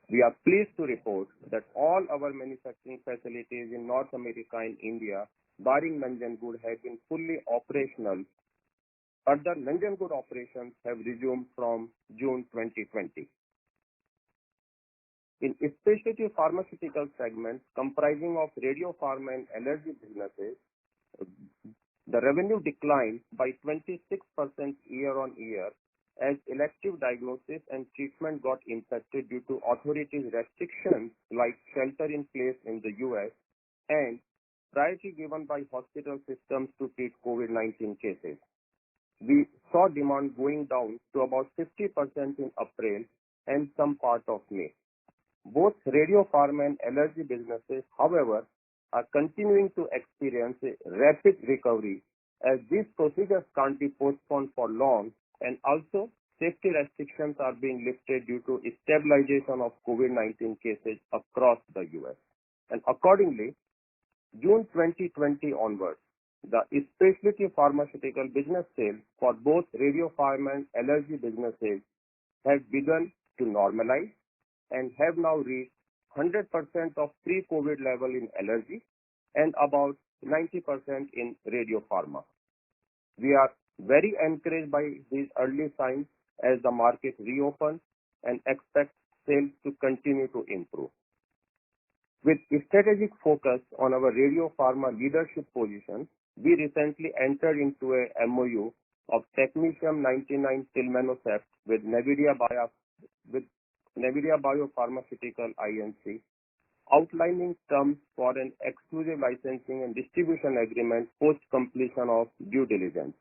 We are pleased to report that all our manufacturing facilities in North America and India, barring Nanjangud, have been fully operational. Further, Nanjangud operations have resumed from June 2020. In specialty pharmaceutical segment comprising of radiopharma and allergy businesses, the revenue declined by 26% year-on-year as elective diagnosis and treatment got impacted due to authorities' restrictions like shelter in place in the US and priority given by hospital systems to treat COVID-19 cases. We saw demand going down to about 50% in April and some part of May. Both radiopharma and allergy businesses, however, are continuing to experience a rapid recovery as these procedures can't be postponed for long, and also safety restrictions are being lifted due to stabilization of COVID-19 cases across the US. And accordingly, June 2020 onwards, the specialty pharmaceutical business sales for both radiopharma and allergy businesses have begun to normalize and have now reached 100% of pre-COVID level in allergy and about 90% in radiopharma. We are very encouraged by these early signs as the market reopens and expect sales to continue to improve. With strategic focus on our radiopharma leadership position, we recently entered into a MOU of technetium-99 tilmanocept with Navidea Biopharmaceutical Inc., outlining terms for an exclusive licensing and distribution agreement post-completion of due diligence.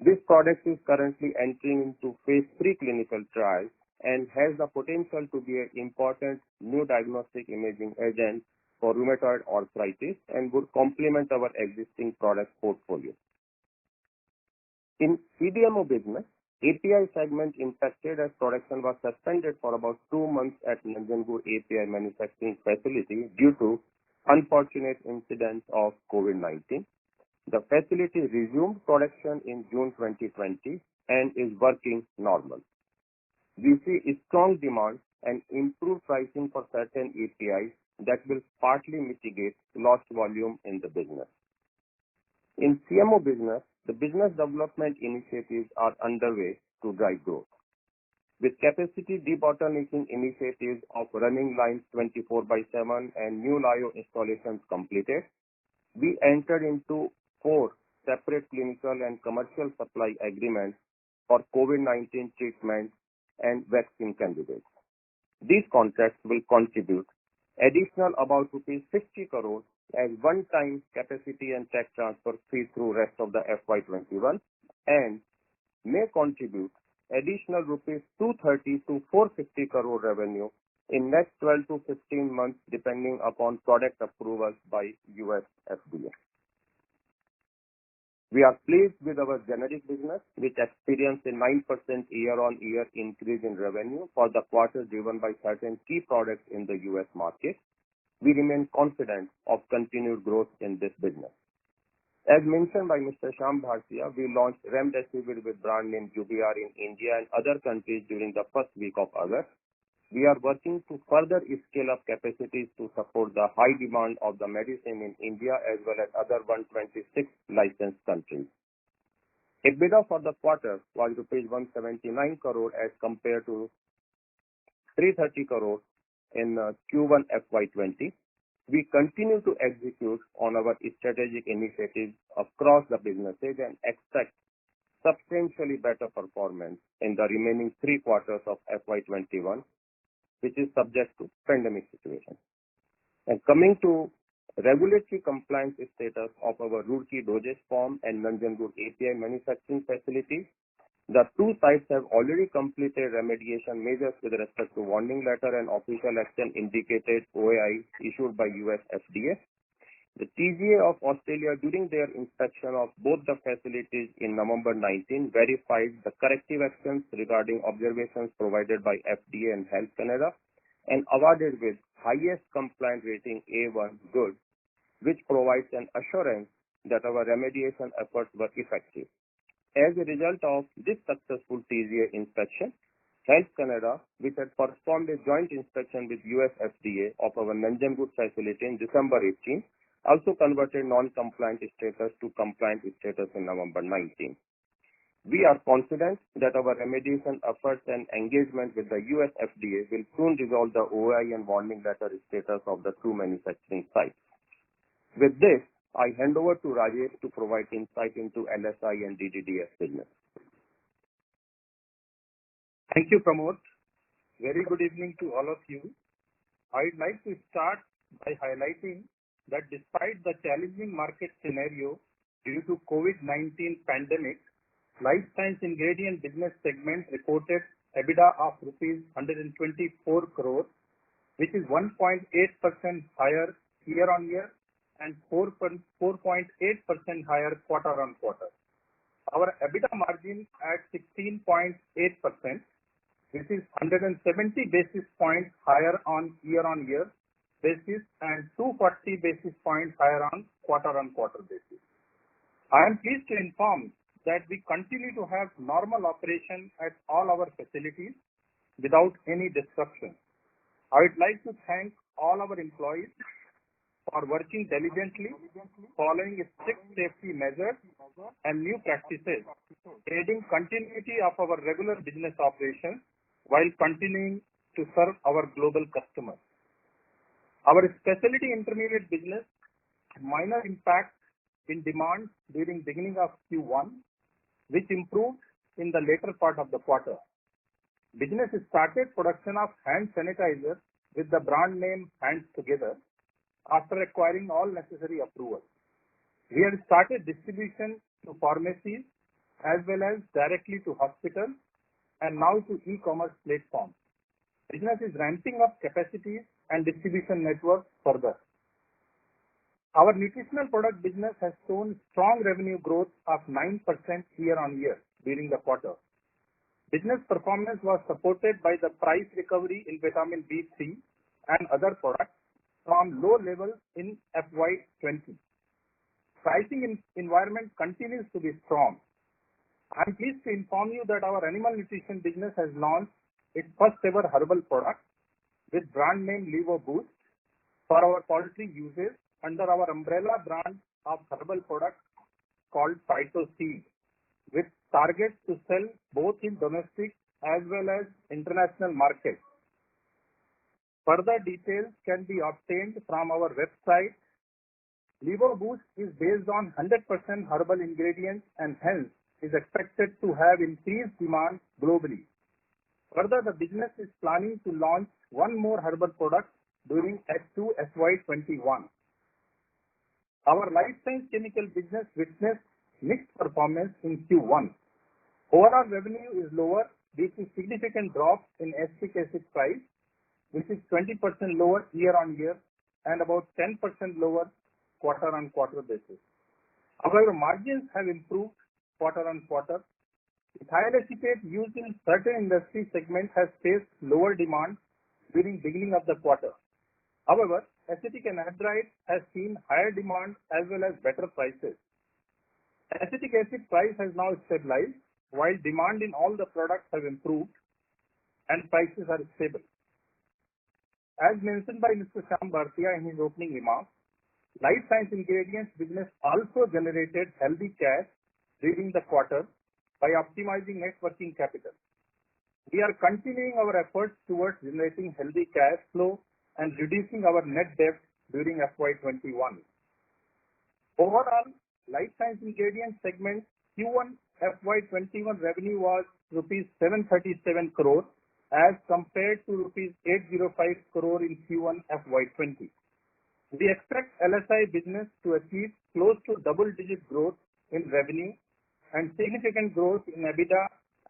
This product is currently entering into phase 3 clinical trials and has the potential to be an important new diagnostic imaging agent for rheumatoid arthritis and would complement our existing product portfolio. In CDMO business, API segment impacted as production was suspended for about 2 months at Nanjangud API manufacturing facility due to unfortunate incidents of COVID-19. The facility resumed production in June 2020 and is working normal. We see a strong demand and improved pricing for certain APIs that will partly mitigate lost volume in the business. In CMO business, the business development initiatives are underway to drive growth. With capacity debottlenecking initiatives of running lines 24/7 and new Lyo installations completed, we entered into 4 separate clinical and commercial supply agreements for COVID-19 treatment and vaccine candidates. These contracts will contribute additional about rupees 50 crores as one-time capacity and tech transfer fee through rest of the FY21 and may contribute additional rupees 230 to 450 crore revenue in next 12 to 15 months depending upon product approvals by US FDA. We are pleased with our generic business, which experienced a 9% year-on-year increase in revenue for the quarter driven by certain key products in the US market. We remain confident of continued growth in this business. As mentioned by Mr. Shyam Bhartia, we launched Remdesivir with brand name Jubiar in India and other countries during the first week of August. We are working to further scale up capacities to support the high demand of the medicine in India as well as other 126 licensed countries. EBITDA for the quarter was rupees 179 crore as compared to 330 crore in Q1 FY20. We continue to execute on our strategic initiatives across the businesses and expect substantially better performance in the remaining 3 quarters of FY21, which is subject to pandemic situation. And coming to regulatory compliance status of our Roorkee dosage form and Nanjangud API manufacturing facilities, the 2 sites have already completed remediation measures with respect to warning letter and official action indicated OAI issued by US FDA. The TGA of Australia during their inspection of both the facilities in November 19 verified the corrective actions regarding observations provided by FDA and Health Canada and awarded with highest compliant rating A1 good, which provides an assurance that our remediation efforts were effective. As a result of this successful TGA inspection, Health Canada, which had performed a joint inspection with US FDA of our Nanjangud facility in December 18, also converted non-compliant status to compliant status in November 19. We are confident that our remediation efforts and engagement with the US FDA will soon resolve the OAI and warning letter status of the two manufacturing sites. With this, I hand over to Rajesh to provide insight into LSI and DDDS business. Thank you, Pramod. Very good evening to all of you. I'd like to start by highlighting that despite the challenging market scenario due to COVID-19 pandemic, Life Science Ingredient business segment reported EBITDA of rupees 124 crore, which is 1.8% higher year-on-year and 4.8% higher quarter-on-quarter. Our EBITDA margin at 16.8%, which is 170 basis points higher on year-on-year basis and 240 basis points higher on quarter-on-quarter basis. I am pleased to inform that we continue to have normal operation at all our facilities without any disruption. I would like to thank all our employees for working diligently, following strict safety measures and new practices, aiding continuity of our regular business operations while continuing to serve our global customers. Our specialty intermediate business had minor impact in demand during beginning of Q1, which improved in the later part of the quarter. Business started production of hand sanitizer with the brand name Hands Together after acquiring all necessary approvals. We have started distribution to pharmacies as well as directly to hospitals and now to e-commerce platforms. Business is ramping up capacities and distribution network further. Our nutritional product business has shown strong revenue growth of 9% year-on-year during the quarter. Business performance was supported by the price recovery in vitamin B3 and other products from low levels in FY20. Pricing environment continues to be strong. I am pleased to inform you that our animal nutrition business has launched its first ever herbal product with brand name Levo Boost for our poultry uses under our umbrella brand of herbal products called Phytoseed, with targets to sell both in domestic as well as international markets. Further details can be obtained from our website. Levo Boost is based on 100% herbal ingredients and hence is expected to have increased demand globally. Further, the business is planning to launch one more herbal product during H2 FY21. Our life science chemical business witnessed mixed performance in Q1. Overall revenue is lower due to significant drop in acetic acid price, which is 20% lower year-on-year and about 10% lower quarter-on-quarter basis. However, margins have improved quarter-on-quarter. Ethyl acetate used in certain industry segments has faced lower demand during beginning of the quarter. However, acetic anhydride has seen higher demand as well as better prices. Acetic acid price has now stabilized while demand in all the products have improved and prices are stable. As mentioned by Mr. Shyam Bhartia in his opening remarks, Life Science Ingredients business also generated healthy cash during the quarter by optimizing net working capital. We are continuing our efforts towards generating healthy cash flow and reducing our net debt during FY21. Overall, Life Science Ingredients segment Q1 FY21 revenue was rupees 737 crore as compared to rupees 805 crore in Q1 FY20. We expect LSI business to achieve close to double-digit growth in revenue and significant growth in EBITDA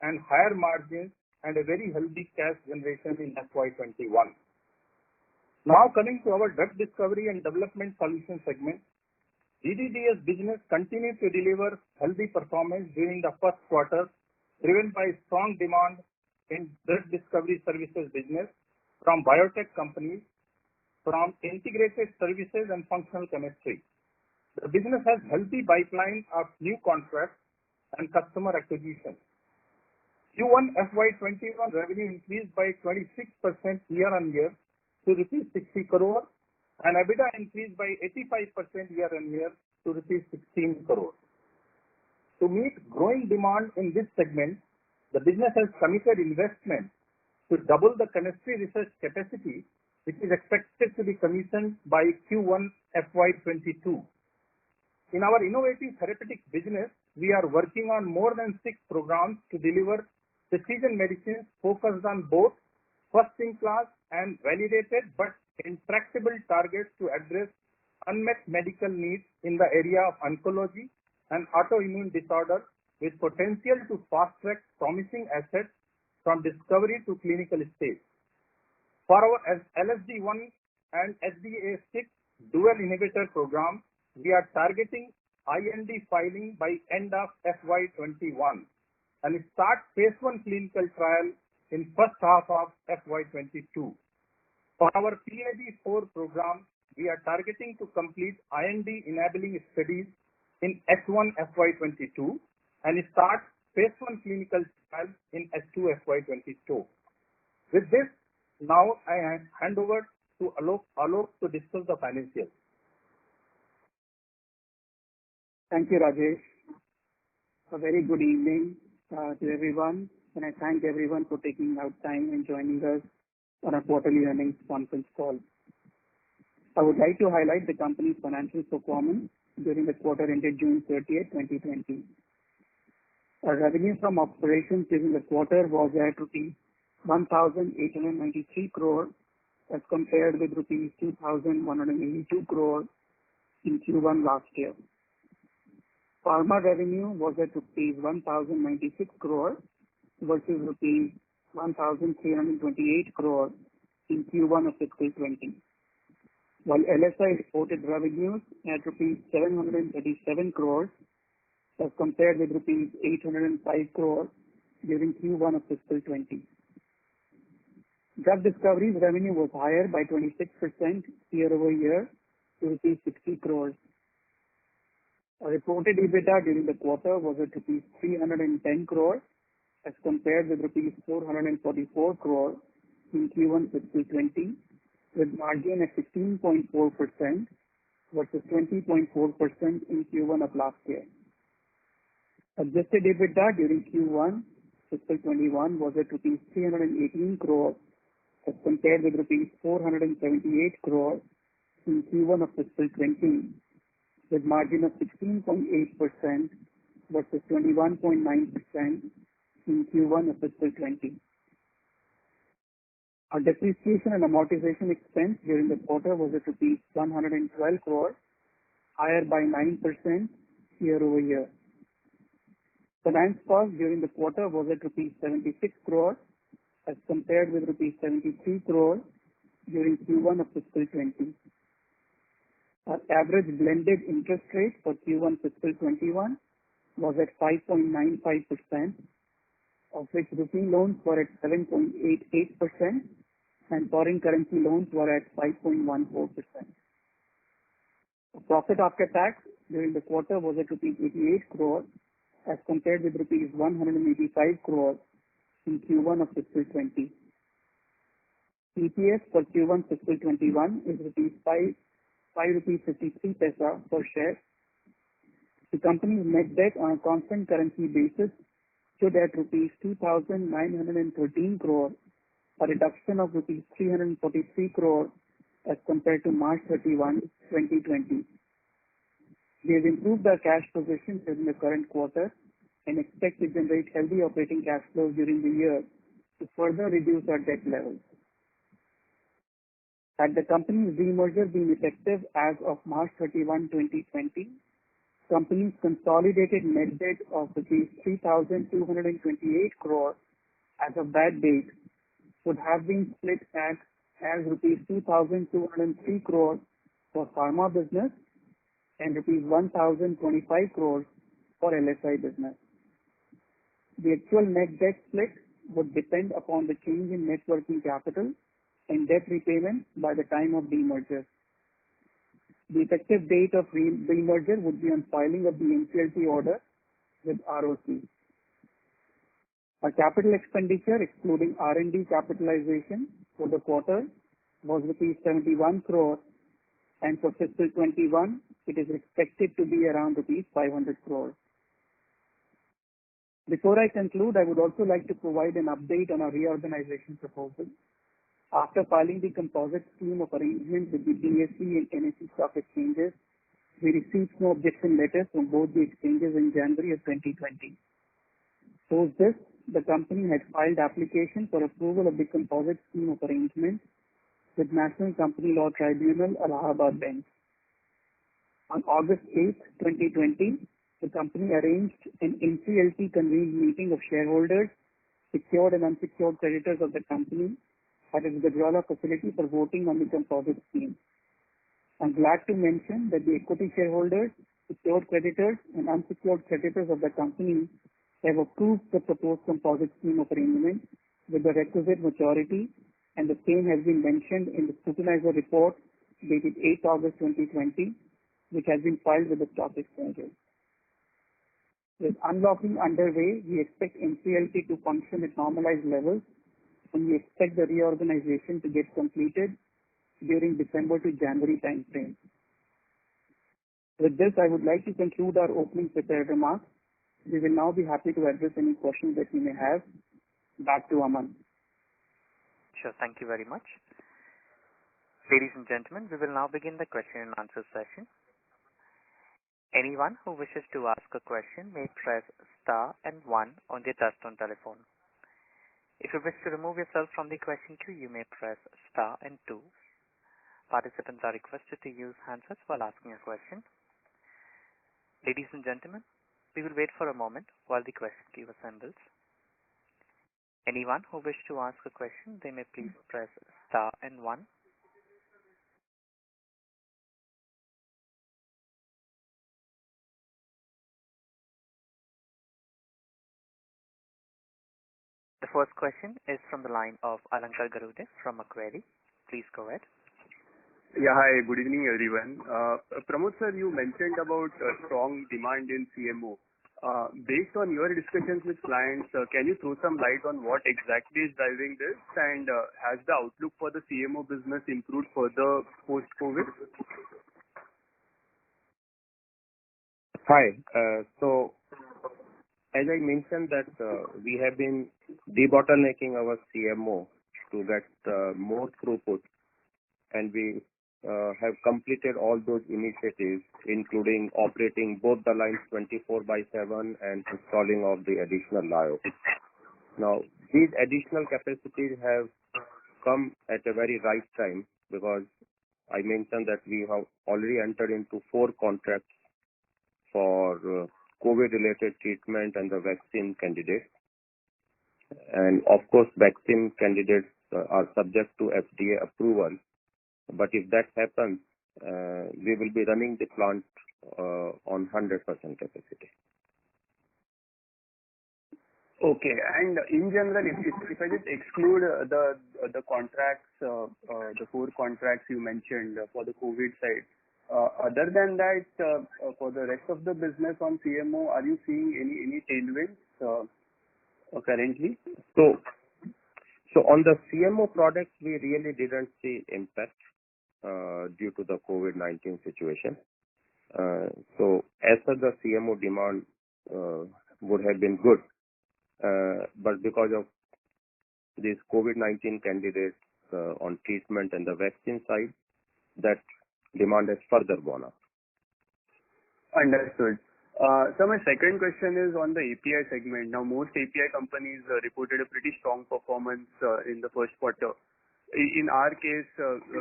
and higher margins and a very healthy cash generation in FY21. Now coming to our drug discovery and development solution segment, DDDS business continued to deliver healthy performance during the first quarter, driven by strong demand in drug discovery services business from biotech companies, from integrated services and functional chemistry. The business has healthy pipeline of new contracts and customer acquisition. Q1 FY21 revenue increased by 26% year-on-year to rupees 60 crore, and EBITDA increased by 85% year-on-year to rupees 16 crore. To meet growing demand in this segment, the business has committed investment to double the chemistry research capacity, which is expected to be commissioned by Q1 FY22. In our innovative therapeutic business, we are working on more than 6 programs to deliver precision medicines focused on both first-in-class and validated but intractable targets to address unmet medical needs in the area of oncology and autoimmune disorders, with potential to fast-track promising assets from discovery to clinical stage. For our LSD1 and SDA6 dual inhibitor program, we are targeting IND filing by end of FY21 and start phase 1 clinical trial in first half of FY22. For our PAD4 program, we are targeting to complete IND enabling studies in H1 FY22 and start phase 1 clinical trial in H2 FY22. With this, now I hand over to Alok to discuss the financials. Thank you, Rajesh. A very good evening to everyone, and I thank everyone for taking out time and joining us on our quarterly earnings conference call. I would like to highlight the company's financial performance during the quarter ended June 30th, 2020. Our revenue from operations during the quarter was at rupees 1,893 crore as compared with rupees 2,182 crore in Q1 last year. Pharma revenue was at rupees 1,096 crore versus rupees 1,328 crore in Q1 of fiscal 20. While LSI reported revenues at rupees 737 crores as compared with rupees 805 crore during Q1 of fiscal 20. Drug discovery's revenue was higher by 26% year-over-year to rupees 60 crores. Our reported EBITDA during the quarter was at rupees 310 crore as compared with rupees 444 crore in Q1 fiscal 20, with margin at 16.4% versus 20.4% in Q1 of last year. Adjusted EBITDA during Q1 fiscal 21 was at rupees 318 crore as compared with rupees 478 crore in Q1 of fiscal 20, with margin of 16.8% versus 21.9% in Q1 of fiscal 20. Our depreciation and amortization expense during the quarter was at rupees 112 crore, higher by 9% year-over-year. Finance cost during the quarter was at rupees 76 crore as compared with rupees 73 crore during Q1 of fiscal 20. Our average blended interest rate for Q1 fiscal 21 was at 5.95%, of which rupee loans were at 7.88% and foreign currency loans were at 5.14%. Profit after tax during the quarter was at rupees 88 crore as compared with rupees 185 crore in Q1 of fiscal 20. EPS for Q1 fiscal 21 is rupees 5.53 per share. The company's net debt on a constant currency basis stood at rupees 2,913 crore, a reduction of rupees 343 crore as compared to March 31, 2020. We have improved our cash position during the current quarter and expect to generate healthy operating cash flows during the year to further reduce our debt levels. Had the company's demerger been effective as of March 31, 2020, company's consolidated net debt of rupees 3,228 crore as of that date would have been split as rupees 2,203 crore for pharma business and rupees 1,025 crores for LSI business. The actual net debt split would depend upon the change in net working capital and debt repayment by the time of demerger. The effective date of demerger would be on filing of the NCLT order with ROC. Our capital expenditure, excluding R&D capitalization for the quarter, was rupees 71 crore, and for fiscal 21, it is expected to be around rupees 500 crore. Before I conclude, I would also like to provide an update on our reorganization proposal. After filing the composite scheme of arrangement with the BSE and NSE stock exchanges, we received no objection letters from both the exchanges in January of 2020. Post this, the company had filed application for approval of the composite scheme of arrangement with National Company Law Tribunal, Allahabad Bench. On August 8, 2020, the company arranged an NCLT convened meeting of shareholders, secured and unsecured creditors of the company at its Gajrala facility for voting on the composite scheme. I'm glad to mention that the equity shareholders, secured creditors, and unsecured creditors of the company have approved the proposed composite scheme of arrangement with the requisite majority, and the same has been mentioned in the scrutinizer report dated 8 August 2020, which has been filed with the stock exchanges. With unlocking underway, we expect NCLT to function at normalized levels, and we expect the reorganization to get completed during December to January timeframe. With this, I would like to conclude our opening prepared remarks. We will now be happy to address any questions that you may have. Back to Aman. Sure, thank you very much. Ladies and gentlemen, we will now begin the question and answer session. Anyone who wishes to ask a question may press star and 1 on their touchtone telephone. If you wish to remove yourself from the question queue, you may press star and 2. Participants are requested to use handsets while asking a question. Ladies and gentlemen, we will wait for a moment while the question queue assembles. Anyone who wishes to ask a question, they may please press star and 1. The first question is from the line of Alankar Garude from Macquarie. Please go ahead. Yeah, hi, good evening everyone. Pramod sir, you mentioned about strong demand in CMO. Based on your discussions with clients, can you throw some light on what exactly is driving this, and has the outlook for the CMO business improved further post-COVID? Hi. So, as I mentioned that we have been debottlenecking our CMO to get more throughput, and we have completed all those initiatives, including operating both the lines 24/7 and installing of the additional lyos. Now, these additional capacities have come at a very right time, because I mentioned that we have already entered into 4 contracts for COVID-related treatment and the vaccine candidates. And of course, vaccine candidates are subject to FDA approval. But if that happens, we will be running the plant on 100% capacity. Okay, and in general, if I just exclude the contracts, the 4 contracts you mentioned for the COVID side, other than that, for the rest of the business on CMO, are you seeing any tailwinds currently? So on the CMO products, we really didn't see impact due to the COVID-19 situation. So as per the CMO demand would have been good, but because of these COVID-19 candidates on treatment and the vaccine side, that demand has further gone up. Understood. So my second question is on the API segment. Now, most API companies reported a pretty strong performance in the first quarter. In our case,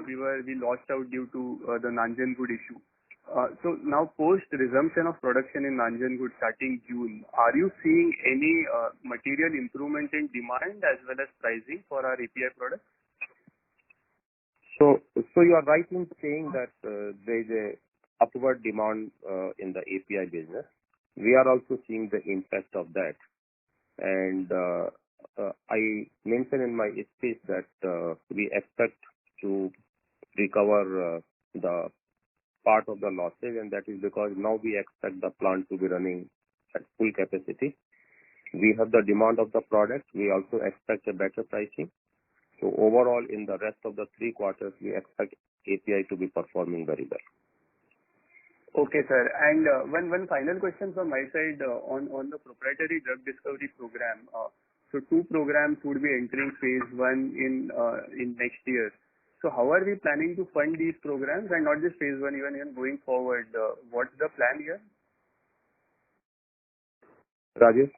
we lost out due to the Nanjangud issue. So now, post resumption of production in Nanjangud starting June, are you seeing any material improvement in demand as well as pricing for our API products? So you are right in saying that there is a upward demand in the API business. We are also seeing the impact of that. And I mentioned in my speech that we expect to recover the part of the losses, and that is because now we expect the plant to be running at full capacity. we have the demand of the product. We also expect a better pricing. So overall, in the rest of the 3 quarters, we expect API to be performing very well. Okay, sir. And one final question from my side on the proprietary drug discovery program. So 2 programs would be entering phase 1 in next year. So how are we planning to fund these programs, and not just phase 1, even going forward? What's the plan here? Rajesh?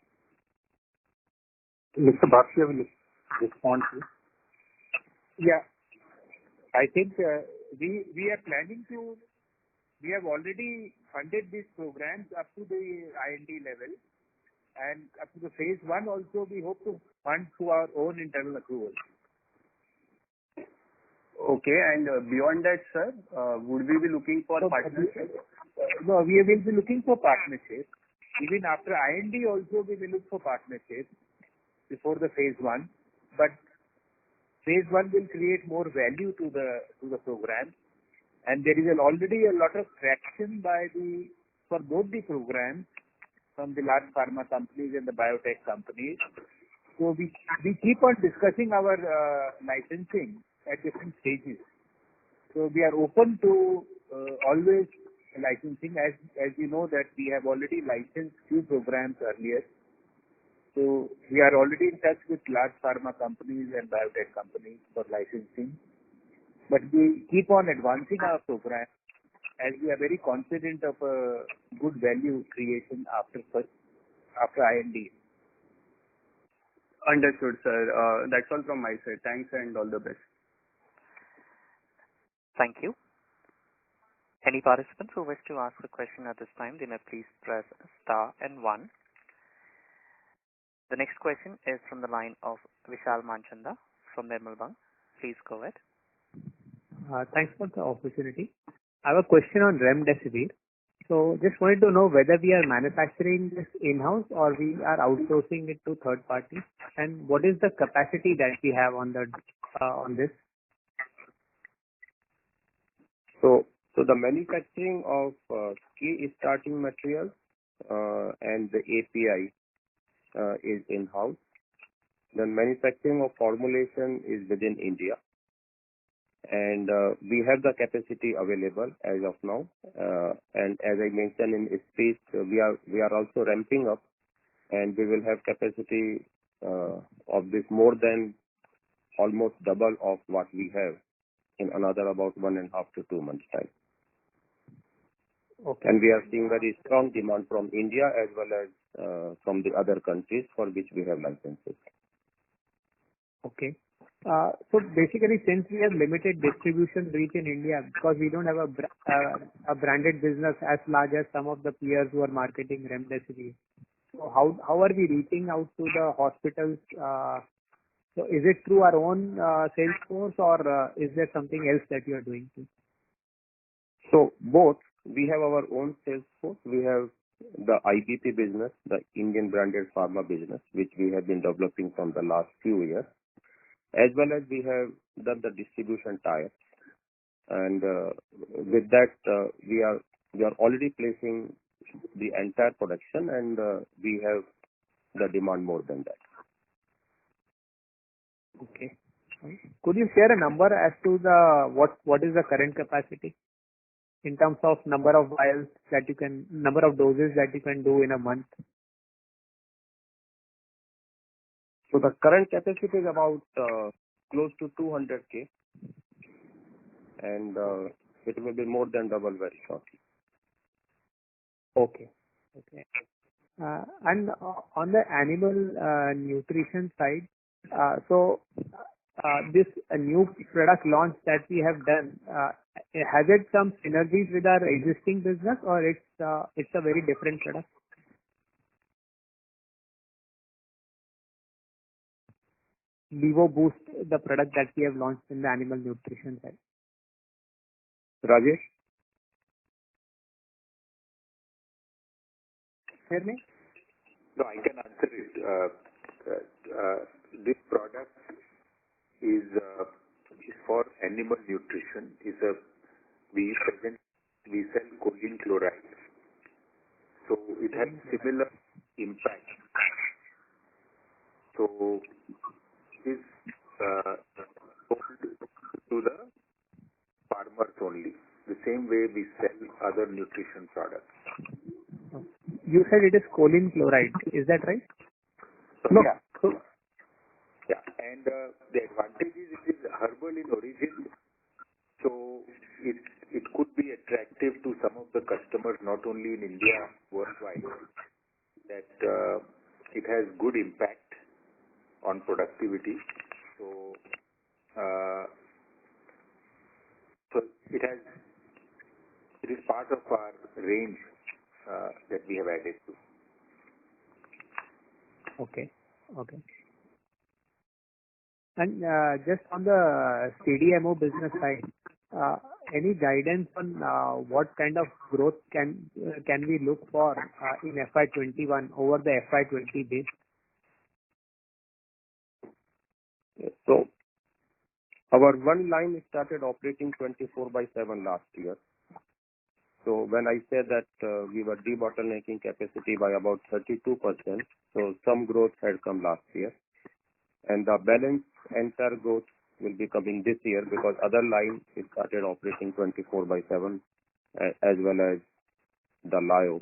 Mr. Bhatia will respond to. Yeah, I think we are planning to. We have already funded these programs up to the IND level, and up to the phase 1 also we hope to fund through our own internal accruals. Okay, and beyond that, sir, would we be looking for partnerships? No, we will be looking for partnerships. Even after IND also we will look for partnerships before the phase 1. But phase 1 will create more value to the program. And there is already a lot of traction for both the programs from the large pharma companies and the biotech companies. So we keep on discussing our licensing at different stages. So we are open to always licensing, as you know that we have already licensed few programs earlier. So we are already in touch with large pharma companies and biotech companies for licensing. But we keep on advancing our program as we are very confident of a good value creation after IND. Understood, sir. That's all from my side. Thanks and all the best. Thank you. Any participants who wish to ask a question at this time, they may please press star and 1. The next question is from the line of Vishal Manchanda from Nirmal Bang. Please go ahead. Thanks for the opportunity. I have a question on Remdesivir. So just wanted to know whether we are manufacturing this in-house or we are outsourcing it to third parties, and what is the capacity that we have on this? So the manufacturing of key starting materials and the API is in-house. The manufacturing of formulation is within India. And we have the capacity available as of now. And as I mentioned in speech, we are also ramping up, and we will have capacity of this more than almost double of what we have in another about 1.5 to 2 months time. Okay. And we are seeing very strong demand from India as well as from the other countries for which we have licenses. Okay. So basically, since we have limited distribution reach in India, because we don't have a branded business as large as some of the peers who are marketing Remdesivir, so how are we reaching out to the hospitals? So is it through our own sales force, or is there something else that you are doing too? So both. We have our own sales force. We have the IBP business, the Indian branded pharma business, which we have been developing from the last few years, as well as we have done the distribution tie-ups. And with that, we are already placing the entire production, and we have the demand more than that. Okay. Could you share a number as to what is the current capacity in terms of number of vials that you can, number of doses that you can do in a month? So the current capacity is about close to 200K, and it will be more than double very shortly. Okay. And on the animal nutrition side, so this new product launch that we have done, has it some synergies with our existing business, or it's a very different product? Vivo Boost, the product that we have launched in the animal nutrition side. Rajesh? Hear me? No, I can answer it. This product is for animal nutrition. We sell choline chloride, so it has similar impact So is sold to the farmers only, the same way we sell other nutrition products. You said it is choline chloride. Is that right? So, No. yeah, and the advantage is it is herbal in origin, so it could be attractive to some of the customers, not only in India, worldwide, that it has good impact on productivity. So, so it is part of our range that we have added to. Okay. And just on the CDMO business side, any guidance on what kind of growth can we look for in FY21 over the FY20 base? So our one line started operating 24/7 last year. So when I said that we were debottlenecking capacity by about 32%, so some growth had come last year. And the balance entire growth will be coming this year because other line started operating 24/7 as well as the Lyo.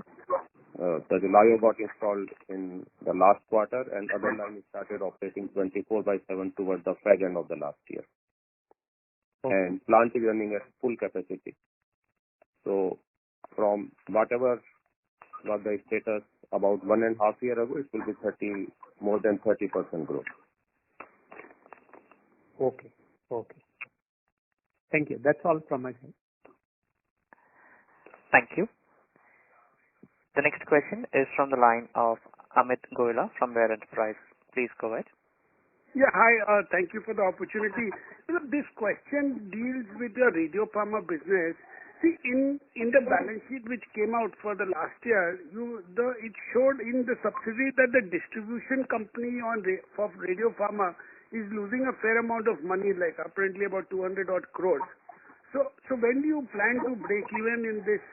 So the Lyo got installed in the last quarter and other line started operating 24/7 towards the fag end of the last year. Okay. And plant is running at full capacity. So from whatever was the status about 1.5 years ago, it will be more than 30% growth. Okay. Thank you. That's all from my side. Thank you. The next question is from the line of Amit Goela from Rare Enterprise. Please go ahead. Yeah, hi. Thank you for the opportunity. This question deals with the Radiopharma business. See, in the balance sheet which came out for the last year, it showed in the subsidiary that the distribution company for Radiopharma is losing a fair amount of money, like apparently about 200 odd crores. So when do you plan to break even in this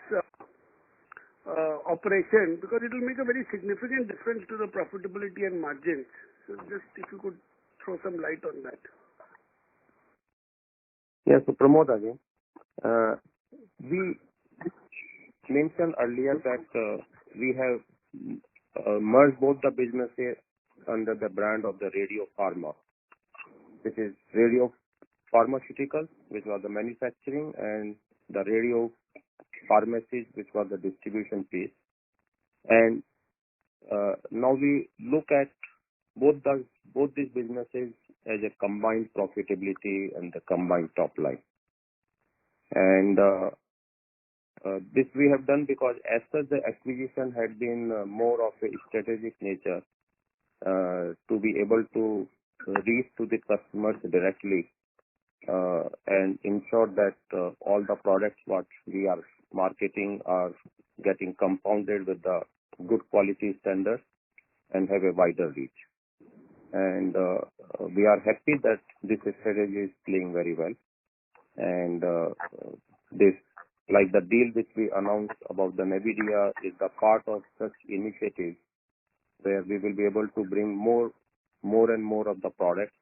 operation? Because it will make a very significant difference to the profitability and margins. So just if you could throw some light on that. Yes, so Pramod again. We mentioned earlier that we have merged both the businesses under the brand of the Radiopharma, which is Radio Pharmaceuticals, which was the manufacturing, and the Radio Pharmacies, which was the distribution piece. And now we look at both these businesses as a combined profitability and the combined top line. And this we have done because as such the acquisition had been more of a strategic nature to be able to reach to the customers directly and ensure that all the products what we are marketing are getting compounded with the good quality standards and have a wider reach. And we are happy that this strategy is playing very well. And this, like the deal which we announced about the Navidia, is the part of such initiatives where we will be able to bring more and more of the products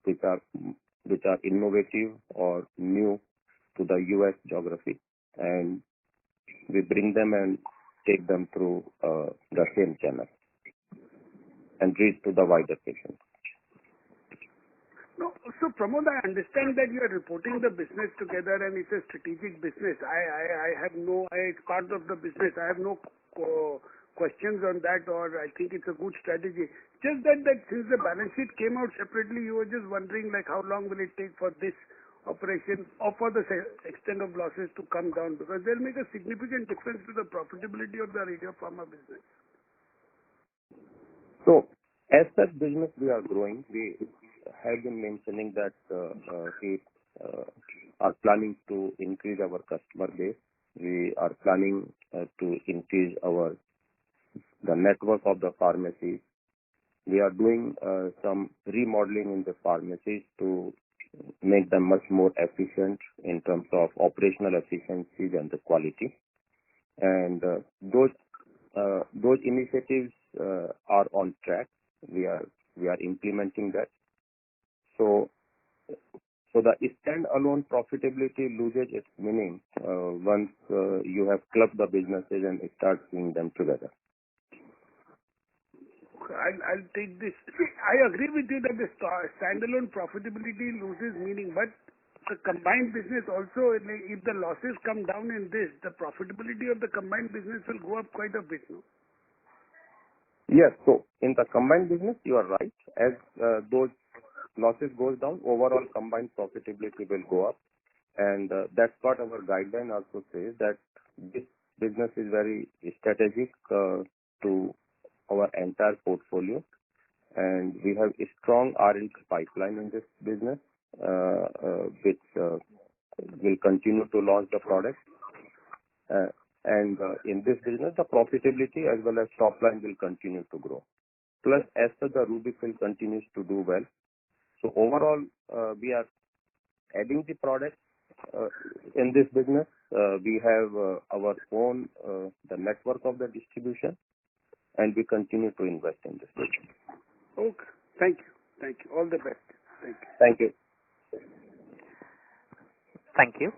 which are innovative or new to the US geography, and we bring them and take them through the same channel and reach to the wider patients. No, so Pramod, I understand that you are reporting the business together and it's a strategic business. It's part of the business. I have no questions on that, or I think it's a good strategy. Just that since the balance sheet came out separately, you were just wondering like how long will it take for this operation or for the extent of losses to come down, because they'll make a significant difference to the profitability of the Radiopharma business. So as such business we are growing, we have been mentioning that we are planning to increase our customer base. We are planning to increase the network of the pharmacies. We are doing some remodeling in the pharmacies to make them much more efficient in terms of operational efficiencies and the quality. And those initiatives are on track. We are We are implementing that. So the standalone profitability loses its meaning once you have clubbed the businesses and start seeing them together. I'll take this. I agree with you that the standalone profitability loses meaning, but the combined business also, if the losses come down in this, the profitability of the combined business will go up quite a bit, no? Yes. So in the combined business, you are right. As those losses goes down, overall combined profitability will go up. And that's what our guideline also says, that this business is very strategic to our entire portfolio. And we have a strong R&D pipeline in this business, which will continue to launch the product. And in this business, the profitability as well as top line will continue to grow. Plus, as the Rubifil continues to do well. So overall, we are adding the products in this business. We have our own the network of the distribution, and we continue to invest in this business. Okay. Thank you. Thank you. All the best. Thank you. Thank you. Thank you.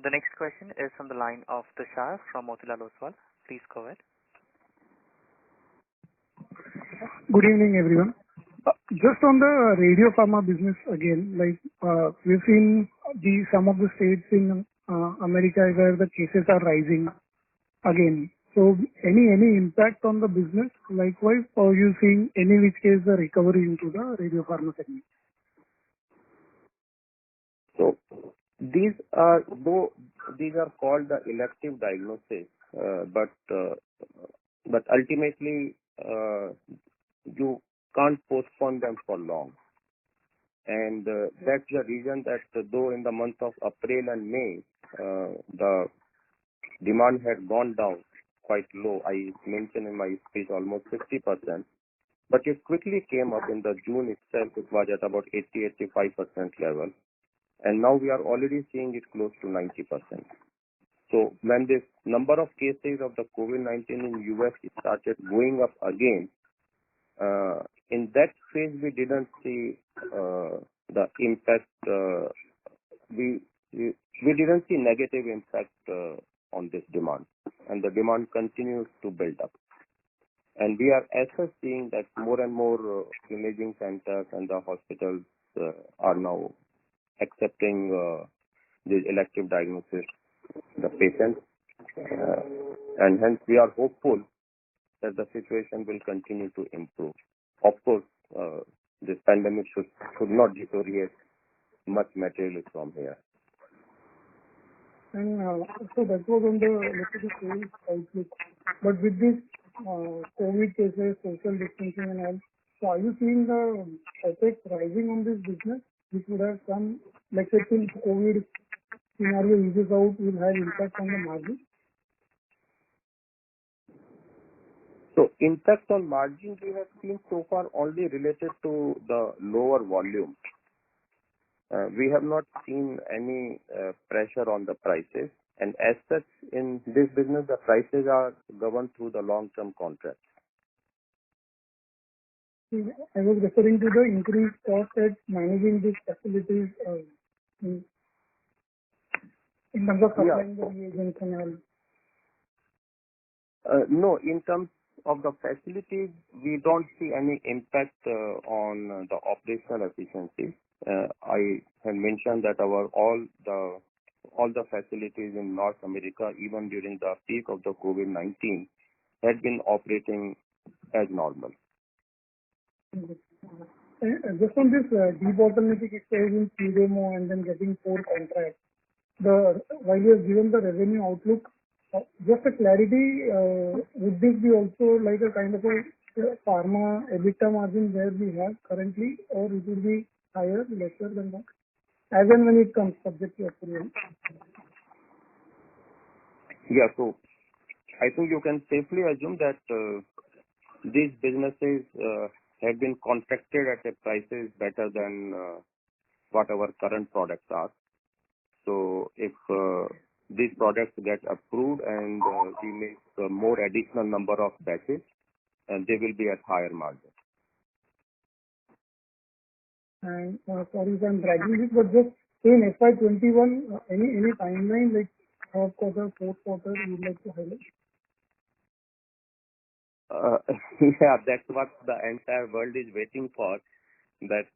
The next question is from the line of Tushar from Motilal Oswal. Please go ahead. Good evening, everyone. Just on the Radio Pharma business again, we've seen some of the states in America where the cases are rising again. So any impact on the business likewise, or are you seeing any which case the recovery into the Radio Pharma segment? So these are called the elective diagnosis, but ultimately you can't postpone them for long. And that's the reason that though in the month of April and May, the demand had gone down quite low. I mentioned in my speech almost 50%, but it quickly came up in the June itself. It was at about 80-85% level. And now we are already seeing it close to 90%. So when this number of cases of the COVID-19 in US started going up again, in that phase we didn't see the impact. We didn't see negative impact on this demand, and the demand continues to build up. And we are also seeing that more and more imaging centers and the hospitals are now accepting these elective diagnosis, the patients, and hence we are hopeful that the situation will continue to improve. Of course, this pandemic should not deteriorate much materially from here. And so that was on the sales outlook. But with this COVID cases, social distancing and all, so are you seeing the effect rising on this business, which would have some, let's say, till COVID scenario eases out, will have impact on the margin? So impact on margin we have seen so far only related to the lower volume. We have not seen any pressure on the prices, and as such in this business the prices are governed through the long-term contracts. I was referring to the increased cost at managing these facilities in terms of supplying the reagents and all. No, in terms of the facilities, we don't see any impact on the operational efficiency. I have mentioned that all the facilities in North America, even during the peak of the COVID-19, had been operating as normal. Just on this debottlenecking exercise in CDMO and then getting 4 contracts, while you have given the revenue outlook, just a clarity, would this be also like a kind of a pharma EBITDA margin where we have currently, or it will be higher, lesser than that, as and when it comes subject to approval? Yeah, so I think you can safely assume that these businesses have been contracted at a prices better than what our current products are. So if these products get approved and we make more additional number of batches, and they will be at higher margin. And sorry if I'm dragging this, but just in FY21, any timeline like third quarter, fourth quarter you'd like to highlight? Yeah, that's what the entire world is waiting for. That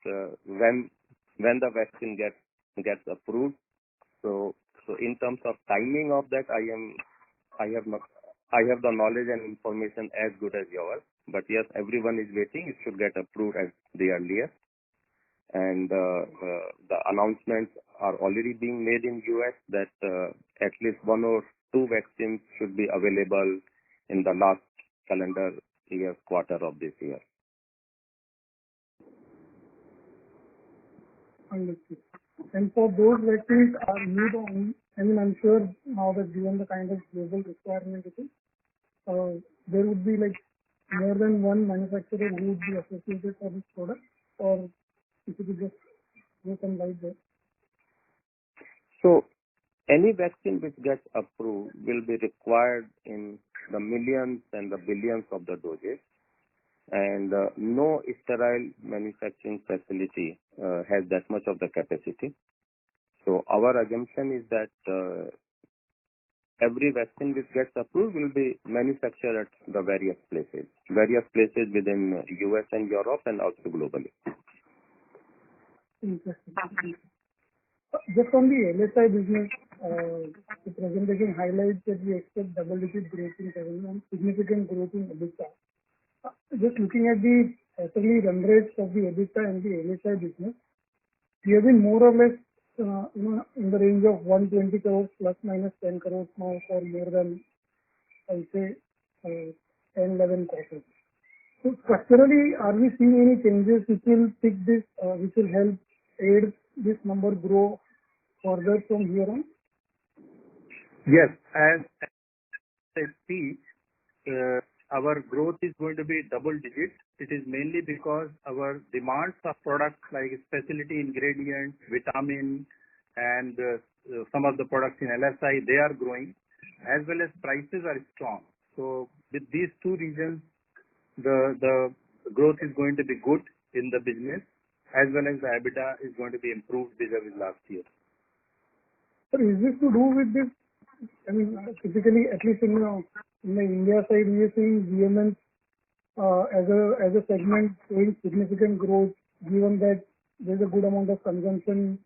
when the vaccine gets approved. So in terms of timing of that, I have the knowledge and information as good as yours. But yes, everyone is waiting. It should get approved at the earliest. And the announcements are already being made in US that at least one or two vaccines should be available in the last calendar year quarter of this year. Understood. And for those vaccines, are you the only, I mean, I'm sure now that given the kind of global requirement it is, there would be like more than one manufacturer who would be associated for this product, or if you could just give some light there. So any vaccine which gets approved will be required in the millions and the billions of the doses. And no sterile manufacturing facility has that much of the capacity. So our assumption is that every vaccine which gets approved will be manufactured at the various places within US and Europe and also globally. Interesting. Just on the LSI business, the presentation highlights that we expect double-digit growth in revenue and significant growth in EBITDA. Just looking at the quarterly run rates of the EBITDA and the LSI business, we have been more or less in the range of 120 crores plus minus 10 crores now for more than, I would say, 10-11 quarters. So structurally, are we seeing any changes which will pick this, which will help aid this number grow further from here on? Yes, as I speak, our growth is going to be double digit. It is mainly because our demands of products like specialty ingredients, vitamin, and some of the products in LSI, they are growing, as well as prices are strong. So with these two reasons, the growth is going to be good in the business, as well as the EBITDA is going to be improved vis-a-vis last year. So is this to do with this? I mean, typically, at least in the India side, we are seeing VMS as a segment showing significant growth, given that there's a good amount of consumption.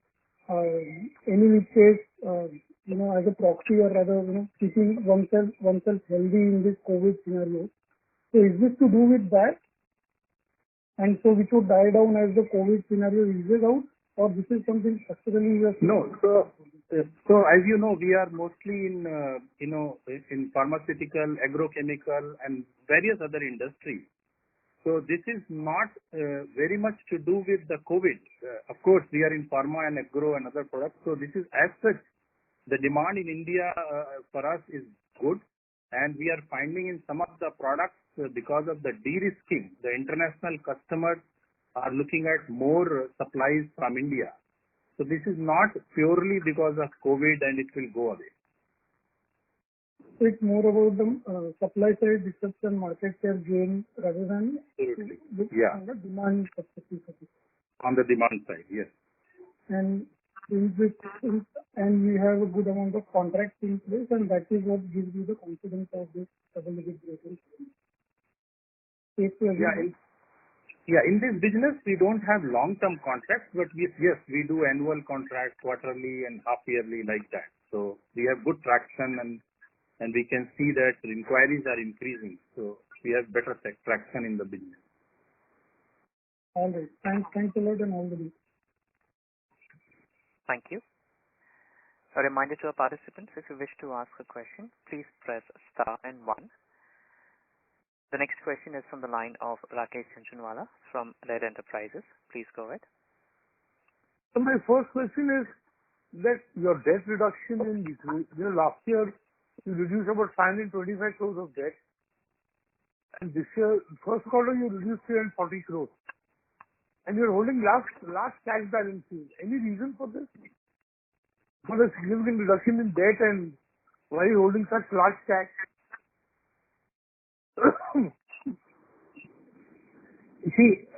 Any which case, as a proxy or rather, keeping oneself healthy in this COVID scenario. So is this to do with that? And so we should die down as the COVID scenario eases out, or this is something structurally we are seeing? No. So as you know, we are mostly in pharmaceutical, agrochemical, and various other industries. So this is not very much to do with the COVID. Of course, we are in pharma and agro and other products. So this is as such, the demand in India for us is good. And we are finding in some of the products because of the de-risking, the international customers are looking at more supplies from India. So this is not purely because of COVID and it will go away. So it's more about the supply side disruption, market share gain rather than Absolutely. on the demand perspective. On the demand side, yes. And we have a good amount of contracts in place, and that is what gives you the confidence of this double-digit growth. In this business, we don't have long-term contracts, but yes, we do annual contracts, quarterly and half-yearly like that. So we have good traction and we can see that inquiries are increasing. So we have better traction in the business. All right. Thanks a lot and all the best. Thank you. A reminder to our participants, if you wish to ask a question, please press star and 1. The next question is from the line of Rakesh Jhunjhunwala from Red Enterprises. Please go ahead. So my first question is that your debt reduction in last year, you reduced about 525 crores of debt. And this year, first quarter, you reduced 340 crores. And you're holding large cash balances. Any reason for this? For the significant reduction in debt, and why are you holding such large cash? You see,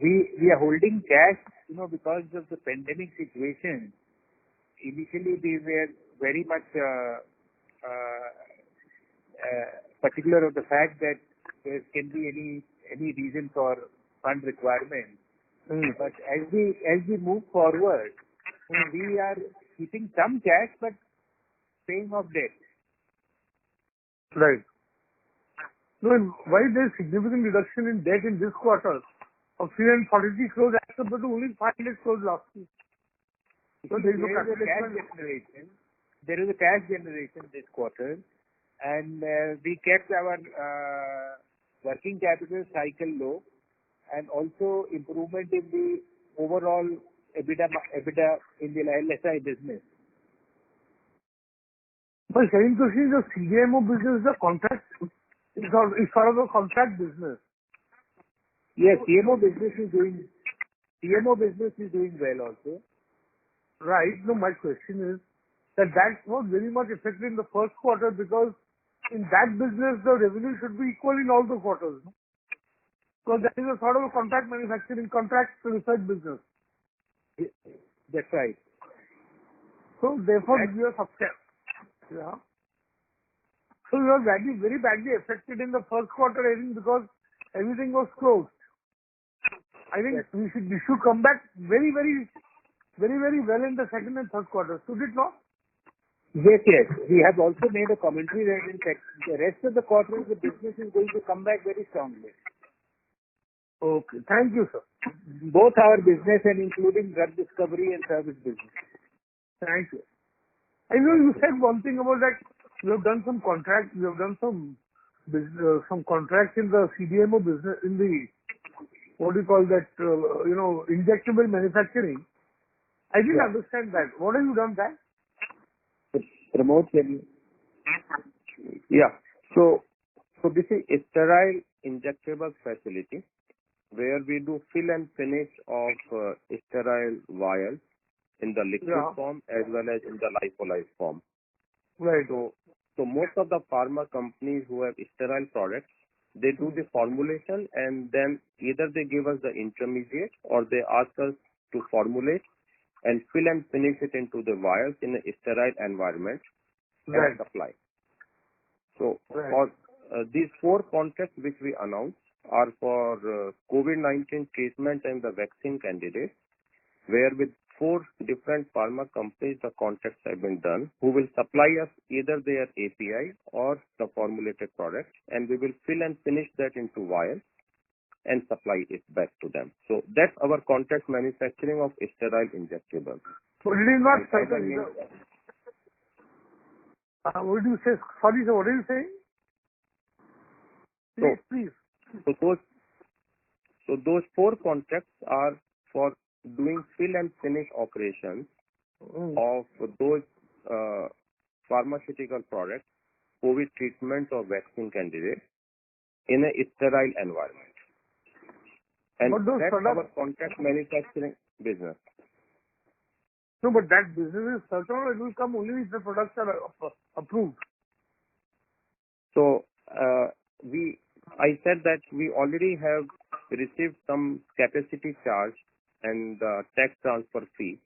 we are holding cash, because of the pandemic situation. Initially, we were very much particular of the fact that there can be any reason for fund requirement. But as we move forward, we are keeping some cash but paying off debt. Right. No, and why there is significant reduction in debt in this quarter of 343 crores as compared to only 500 crores last year? So there is a cash generation this quarter, and we kept our working capital cycle low, and also improvement in the overall EBITDA in the LSI business. My second question is the CDMO business, the contract, is sort of a contract business. Yes, CMO business is doing well also. Right. No, my question is that was very much affected in the first quarter, because in that business the revenue should be equal in all the quarters. No? Because that is a sort of a contract manufacturing, contract research business. That's right. So therefore you are subject. Yeah. So you are very badly affected in the first quarter, I think, because everything was closed. I think we should come back very well in the second and third quarter. Should it not? Yes. We have also made a commentary that in fact the rest of the quarter the business is going to come back very strongly. Okay. Thank you, sir. Both our business and including drug discovery and service business. Thank you. I know you said one thing about that you have done some contracts, some contracts in the CDMO business, in the, what do you call that, injectable manufacturing. I didn't understand that. What have you done that? Promote them. Yeah. So this is a sterile injectable facility where we do fill and finish of sterile vials in the liquid form as well as in the lyophilized form. Right. So most of the pharma companies who have sterile products, they do the formulation and then either they give us the intermediate or they ask us to formulate and fill and finish it into the vials in a sterile environment and supply. So for these 4 contracts which we announced are for COVID-19 treatment and the vaccine candidates, where with 4 different pharma companies the contracts have been done, who will supply us either their API or the formulated product, and we will fill and finish that into vials and supply it back to them. So that's our contract manufacturing of sterile injectables. So it is not certain. What do you say? Sorry, sir, what are you saying? Please. So those 4 contracts are for doing fill and finish operations of those pharmaceutical products, COVID treatment or vaccine candidates in a sterile environment. And that's our contract manufacturing business. No, but that business is certain, or it will come only if the products are approved. So I said that we already have received some capacity charge and tax transfer fee.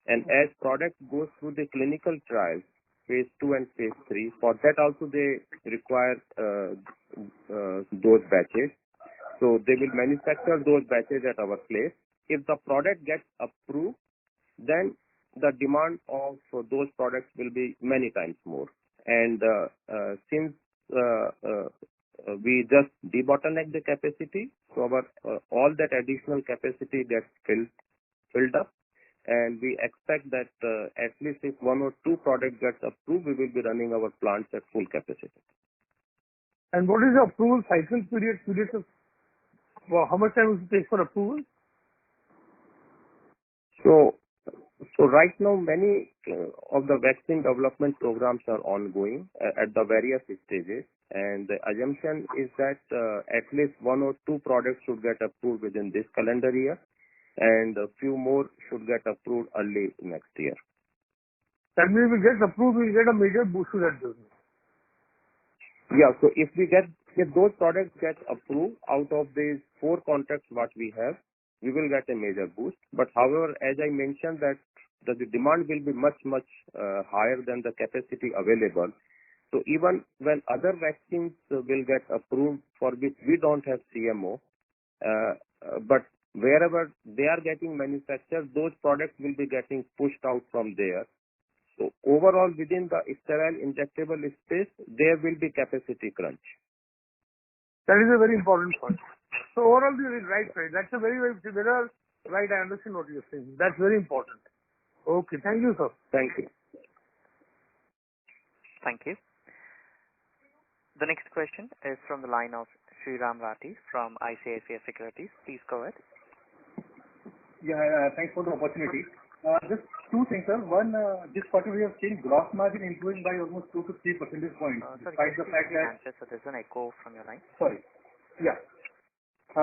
And as product goes through the clinical trials, phase 2 and phase 3, for that also they require those batches. So they will manufacture those batches at our place. If the product gets approved, then the demand of those products will be many times more. And since we just debottleneck the capacity, so our all that additional capacity gets filled up, and we expect that at least if 1 or 2 products gets approved, we will be running our plants at full capacity. And what is the approval cycle period of, how much time will it take for approval? So right now, many of the vaccine development programs are ongoing at the various stages, and the assumption is that at least 1 or 2 products should get approved within this calendar year, and a few more should get approved early next year. That means if it gets approved, we'll get a major boost to that business. Yeah, so if those products get approved out of these 4 contracts what we have, we will get a major boost. But however, as I mentioned that the demand will be much higher than the capacity available. So even when other vaccines will get approved for which we don't have CMO, but wherever they are getting manufactured, those products will be getting pushed out from there. So overall, within the sterile injectable space, there will be capacity crunch. That is a very important point. So overall, you are right, right. That's a very, very similar, right, I understand what you're saying. That's very important. Okay, thank you, sir. Thank you. Thank you. The next question is from the line of Sriram Rathi from ICICI Securities. Please go ahead. Yeah, thanks for the opportunity. Just two things, sir. One, this quarter we have seen gross margin improving by almost 2 to 3 percentage points, despite the fact that... So there's an echo from your line. Sorry. Yeah.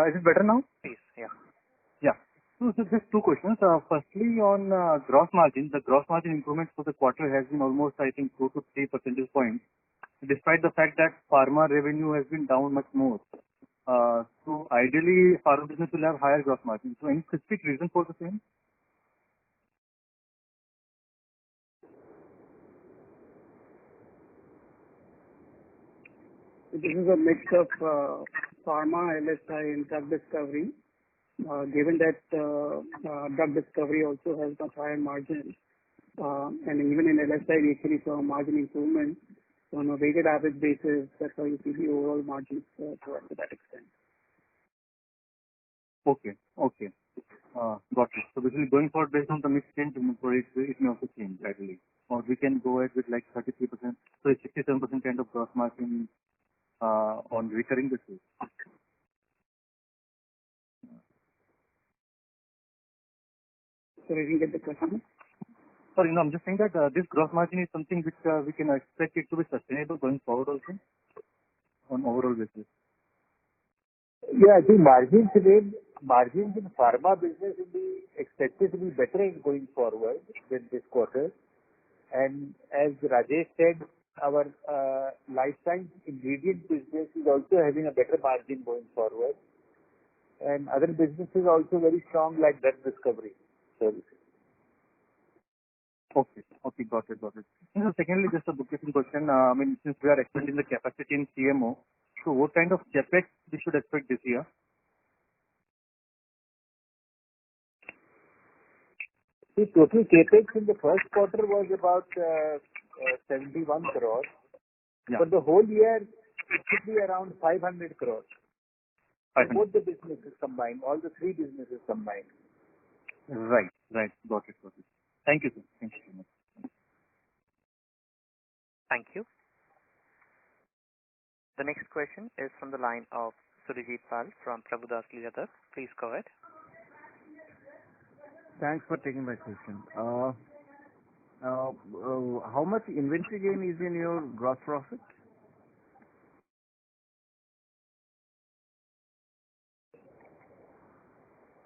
Is it better now? Please, yeah. Yeah. So just two questions. Firstly, on gross margin, the gross margin improvement for the quarter has been almost, I think, 2 to 3 percentage points, despite the fact that pharma revenue has been down much more. So ideally, pharma business will have higher gross margin. So any specific reason for the same? This is a mix of pharma, LSI, and drug discovery. Given that drug discovery also has much higher margins, and even in LSI, we actually saw margin improvement. So on a weighted average basis, that's how you see the overall margins to that extent. Okay. Got it. So basically going forward based on the mix change, it may also change gradually. Or we can go ahead with like 33%, so 67% kind of gross margin on recurring basis. Sorry, I didn't get the question. Sorry, no, I'm just saying that this gross margin is something which we can expect it to be sustainable going forward also on overall basis. Yeah, I think margins in pharma business will be expected to be better going forward than this quarter. And as Rajesh said, our life science ingredient business is also having a better margin going forward. And other businesses also very strong like drug discovery services. Okay, got it. And so secondly, just a bookkeeping question. I mean, since we are expanding the capacity in CMO, so what kind of capex we should expect this year? The total capex in the first quarter was about 71 crores. Yeah. For the whole year, it should be around 500 crores. Both the businesses combined, all the three businesses combined. Right. Got it. Thank you, sir. Thank you so much. Thank you. The next question is from the line of Surajit Pal from Prabhudas Lilladher. Please go ahead. Thanks for taking my question. How much inventory gain is in your gross profit?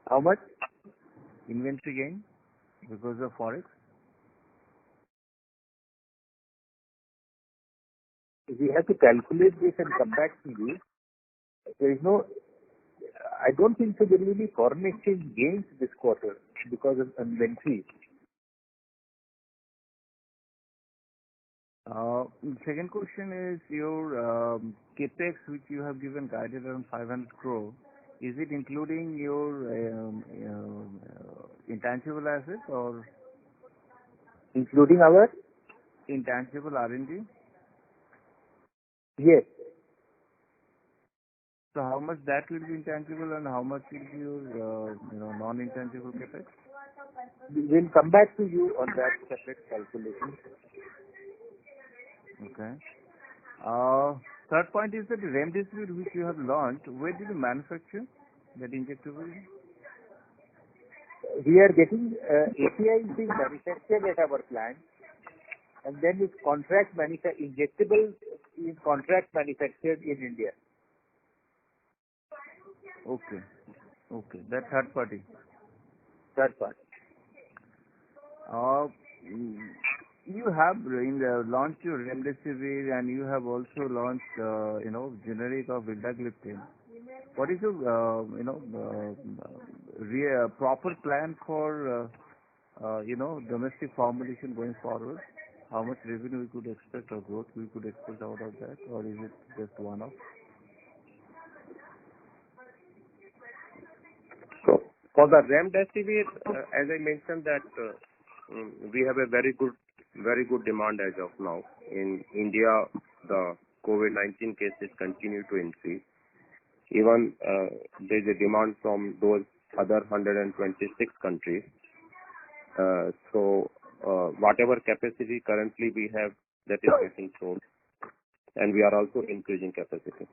How much? Inventory gain because of Forex? We have to calculate this and come back to you. I don't think so there will be foreign exchange gains this quarter because of inventory. Second question is your capex, which you have given guided around 500 crore. Is it including your intangible assets or? Including our? Intangible R&D? Yes. So how much that will be intangible and how much will be your non-intangible capex? We'll come back to you on that separate calculation. Okay. Third point is that the remdesivir which you have launched, where did you manufacture that injectable? We are getting API being manufactured at our plant, and then it's injectable is contract manufactured in India. Okay. That's third party. Third party. You have launched your remdesivir and you have also launched generic of vildagliptin. What is your proper plan for domestic formulation going forward? How much revenue we could expect or growth we could expect out of that, or is it just one-off? So for the remdesivir, as I mentioned that we have a very good demand as of now. In India, the COVID-19 cases continue to increase. Even there is a demand from those other 126 countries. So whatever capacity currently we have, that is getting sold, and we are also increasing capacity.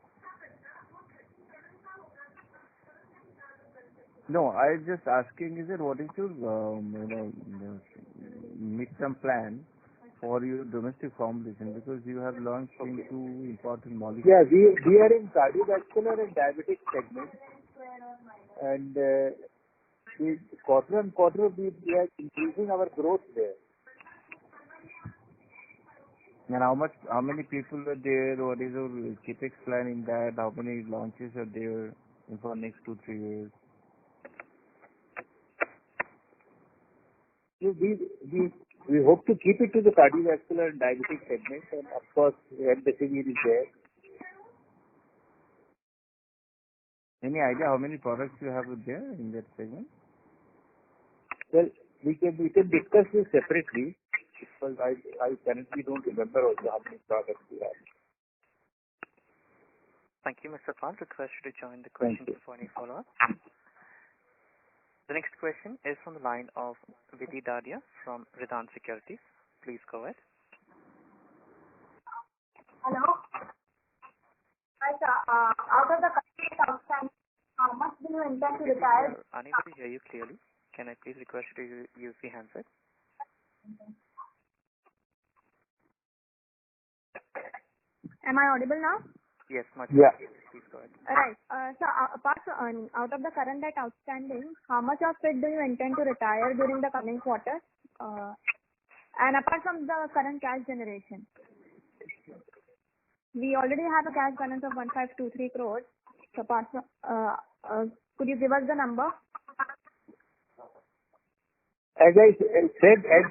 No, I was just asking, what is your midterm plan for your domestic formulation, because you have launched into important molecules. Yeah, we are in cardiovascular and diabetic segment, and quarter on quarter we are increasing our growth there. And how many people are there? What is your capex plan in that? How many launches are there for next 2-3 years? We hope to keep it to the cardiovascular and diabetic segment, and of course, remdesivir is there. Any idea how many products you have there in that segment? Well, we can discuss this separately, because I currently don't remember also how many products we have. Thank you, Mr. Pal. Request you to join the question for any follow-up. The next question is from the line of Vidhi Dadia from Riddhan Securities. Please go ahead. Hello. Hi, sir. Out of the current outstanding, how much do you intend to retire? Unable to hear you clearly. Can I please request you to use the handset? Am I audible now? Yes, much better. Please go ahead. Right. So apart from out of the current debt outstanding, how much of it do you intend to retire during the coming quarter? And apart from the current cash generation, we already have a cash balance of 1523 crores. So apart from, could you give us the number? As we said that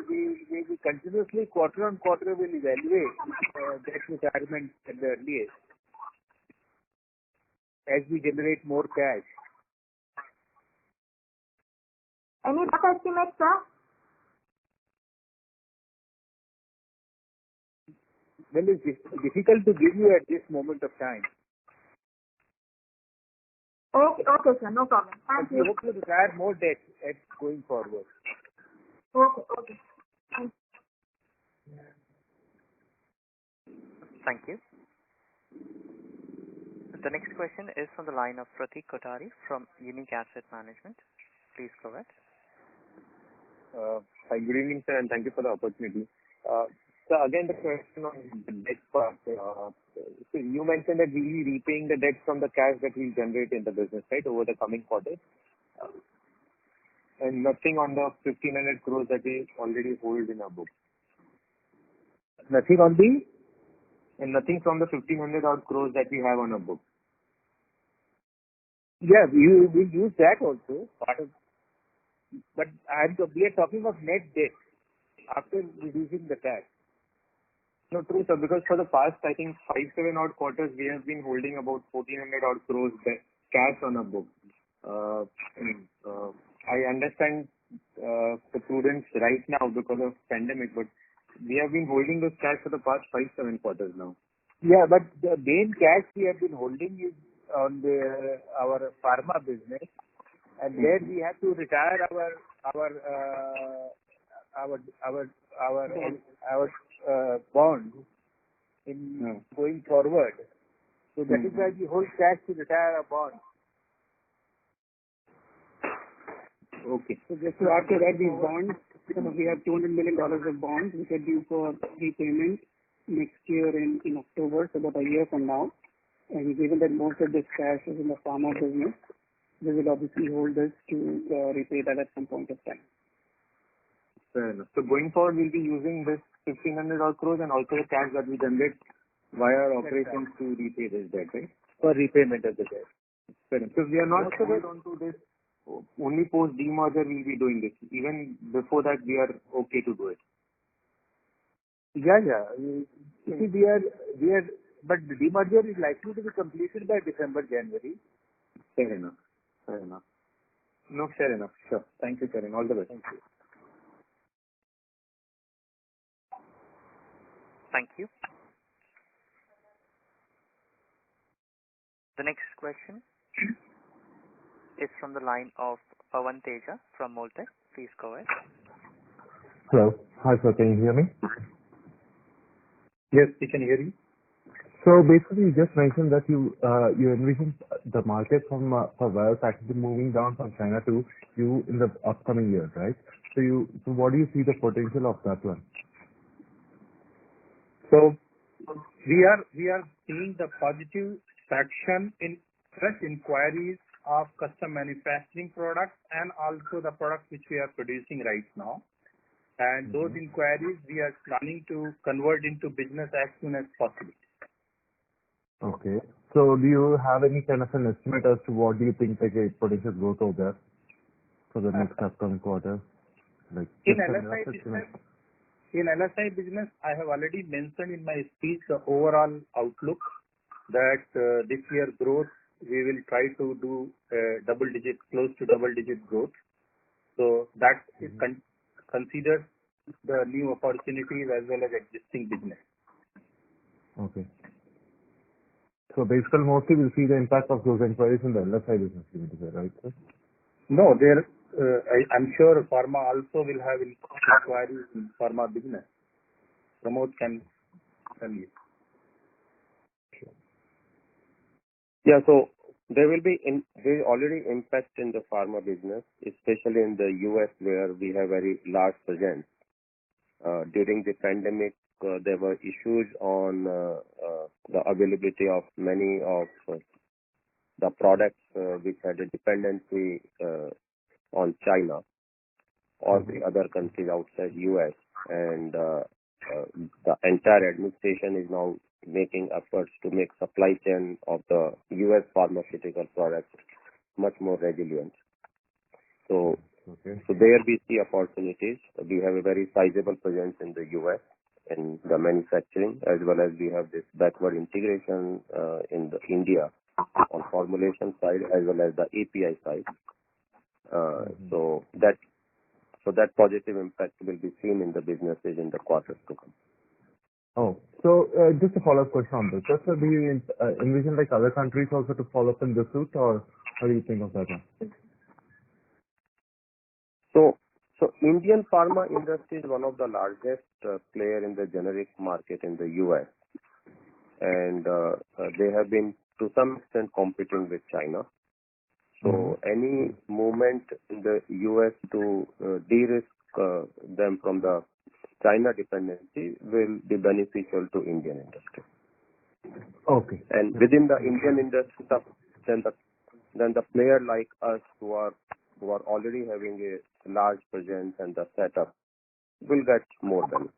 we continuously quarter on quarter will evaluate debt retirement at the earliest as we generate more cash. Any rough estimate, sir? Well, it's difficult to give you at this moment of time. Okay, sir, no problem. Thank you. We hope to retire more debt going forward. Okay. Thank you. Thank you. The next question is from the line of Pratik Kothari from Unique Asset Management. Please go ahead. Hi, good evening, sir, and thank you for the opportunity. So again, the question on the debt part. So you mentioned that we'll be repaying the debt from the cash that we generate in the business, right, over the coming quarters, and nothing on the 1,500 crores that we already hold in our books. Nothing on the? And nothing from the 1,500 odd crores that we have on our books. Yeah, we will use that also. But we are talking of net debt after reducing the cash. No, true, sir, because for the past, I think, 5-7 odd quarters, we have been holding about 1,400 odd crores cash on our books. I understand the prudence right now because of pandemic, but we have been holding this cash for the past 5-7 quarters now. Yeah, but the main cash we have been holding is on our pharma business, and there we have to retire our bond in going forward. So that is why we hold cash to retire our bond. Okay. So just to add to that, these bonds, we have $200 million of bonds which are due for repayment next year in October, so about a year from now. And given that most of this cash is in the pharma business, they will obviously hold this to repay that at some point of time. Fair enough. So going forward, we'll be using this 1,500 odd crores and also the cash that we generate via our operations to repay this debt, right? For repayment of the debt. Fair enough. Because we are not hold on to this only post demerger we'll be doing this. Even before that, we are okay to do it. Yeah. You see, but the demerger is likely to be completed by December, January. Fair enough. No, fair enough. Sure. Thank you, Karan. All the best. Thank you. Thank you. The next question is from the line of Pawan Teja from Moltech. Please go ahead. Hello. Hi, sir. Can you hear me? Yes, we can hear you. So basically, you just mentioned that you envision the market for wires actually moving down from China to you in the upcoming years, right? So what do you see the potential of that one? So we are seeing the positive traction in fresh inquiries of custom manufacturing products and also the products which we are producing right now. And those inquiries we are planning to convert into business as soon as possible. Okay. So do you have any kind of an estimate as to what do you think like a potential growth over there for the next upcoming quarter? Like in LSI business, I have already mentioned in my speech the overall outlook that this year growth we will try to do close to double digit growth. So that is considers the new opportunities as well as existing business. Okay. So basically, mostly we'll see the impact of those inquiries in the LSI business unit, right, sir? No, I'm sure pharma also will have inquiries in pharma business. Pramod can tell you. Yeah, so there already impact in the pharma business, especially in the US where we have very large presence. During the pandemic, there were issues on the availability of many of the products which had a dependency on China or the other countries outside US, and the entire administration is now making efforts to make supply chain of the US pharmaceutical products much more resilient. So there we see opportunities. We have a very sizable presence in the US in the manufacturing, as well as we have this backward integration in India on formulation side as well as the API side. So that positive impact will be seen in the businesses in the quarters to come. Oh, so just a follow-up question on this. So do you envision like other countries also to follow up in this suit, or how do you think of that one? So Indian pharma industry is one of the largest player in the generic market in the US, and they have been to some extent competing with China. So any movement in the US to de-risk them from the China dependency will be beneficial to Indian industry. Okay. And within the Indian industry, then the player like us who are already having a large presence and the setup will get more benefit.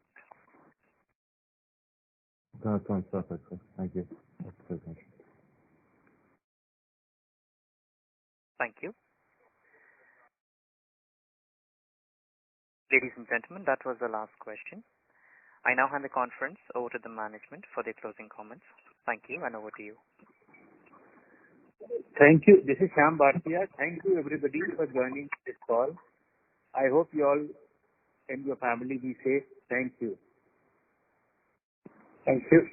That sounds perfect, sir. Thank you. Thank you. Ladies and gentlemen, that was the last question. I now hand the conference over to the management for their closing comments. Thank you, and over to you. Thank you. This is Shyam Bhartia. Thank you everybody for joining this call. I hope you all and your family be safe. Thank you. Thank you.